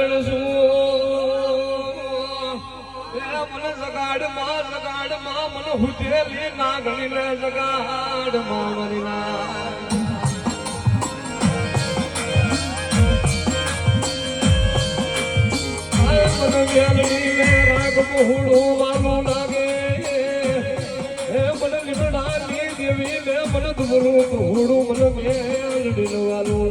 નાગણ છું મને જગાડ માં મને હુજેલી નાગણી ને જગાડ માં મરી ના મને વેલડી ને રાગ મોહડું વાલું લાગે હે મને લીમડા ની દેવી ને મને ધુમરું ધૂળું મને વેલડી વાલું